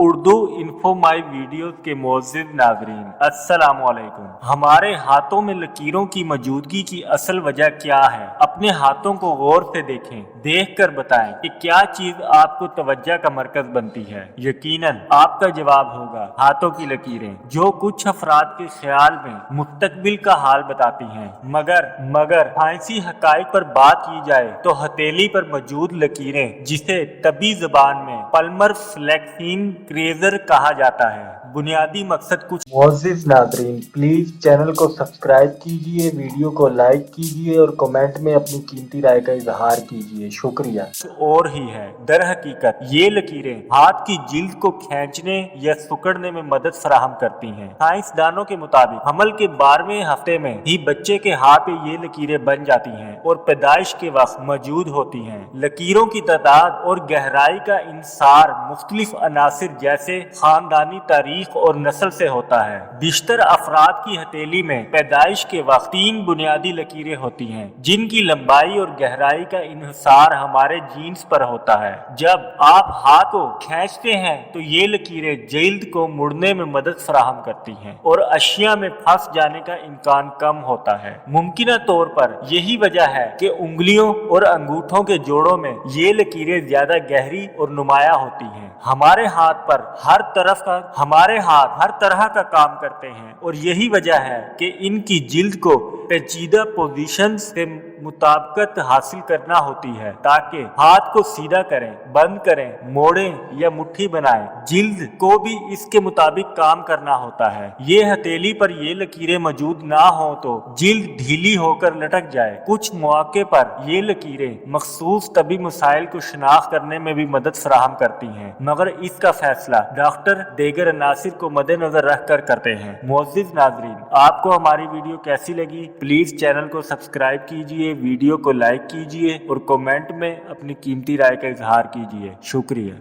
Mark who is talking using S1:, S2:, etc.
S1: Urdu info my video के मोअज़्ज़िज़ नाज़रीन, अस्सलामु अलैकुम। हमारे हाथों में लकीरों की मौजूदगी की असल वजह क्या है? अपने हाथों को गौर से देखें, देखकर बताएं कि क्या चीज आपको तवज्जो का मरकज बनती है। यकीनन आपका जवाब होगा हाथों की लकीरें, जो कुछ अफराद के ख्याल में मुस्तकबिल का हाल बताती हैं। मगर साइंसी हकाइक पर बात की जाए तो हथेली पर मौजूद लकीरें, जिसे तबी ज़बान में पल्मर फ्लेक्सिन क्रेजर कहा जाता है, बुनियादी मकसद कुछ।
S2: मुअज़्ज़िज़ नाज़रीन, प्लीज़ चैनल को सब्सक्राइब कीजिए, वीडियो को लाइक कीजिए और कमेंट में अपनी कीमती राय का इजहार कीजिए। शुक्रिया।
S1: और ही है। दर हकीकत ये लकीरें हाथ की जिल्द को खींचने या सुकड़ने में मदद फराहम करती हैं। साइंसदानों के मुताबिक हमल के 12वें हफ्ते में ही बच्चे के हाथ पे ये लकीरें बन जाती हैं और पैदाइश के वक्त मौजूद होती हैं। लकीरों की तादाद और गहराई का इंसार मुख्तलिफ अनासिर जैसे खानदानी तारीख और नस्ल से होता है। बिश्तर अफराद की हथेली में पैदाइश के वक्त 3 बुनियादी लकीरें होती हैं, जिनकी लंबाई और गहराई का इंहिसार हमारे जीन्स पर होता है। जब आप हाथ को खींचते हैं तो ये लकीरें जिल्द को मुड़ने में मदद फराहम करती हैं और अशिया में फंस जाने का इम्कान कम होता है। मुमकिन तौर पर यही वजह है कि उंगलियों और अंगूठों के जोड़ों में ये लकीरें ज्यादा गहरी और नुमाया होती हैं। हमारे हाथ हर तरह का काम करते हैं और यही वजह है कि इनकी जिल्द को पेचीदा पोजीशन से मुताबिकत हासिल करना होती है, ताकि हाथ को सीधा करें, बंद करें, मोड़ें या मुट्ठी बनाएं। जिल्द को भी इसके मुताबिक काम करना होता है। ये हथेली पर ये लकीरें मौजूद ना हो तो जिल्द ढीली होकर लटक जाए। कुछ मौके पर ये लकीरें मखसूस तबी मसाइल को शिनाख्त करने में भी मदद फराहम करती हैं, मगर इसका फैसला डॉक्टर दीगर अनासिर को मद्देनजर रख कर करते हैं। मुअज़्ज़िज़ नाज़रीन, आपको हमारी वीडियो कैसी लगी? प्लीज चैनल को सब्सक्राइब कीजिए, वीडियो को लाइक कीजिए और कमेंट में अपनी कीमती राय का इजहार कीजिए। शुक्रिया।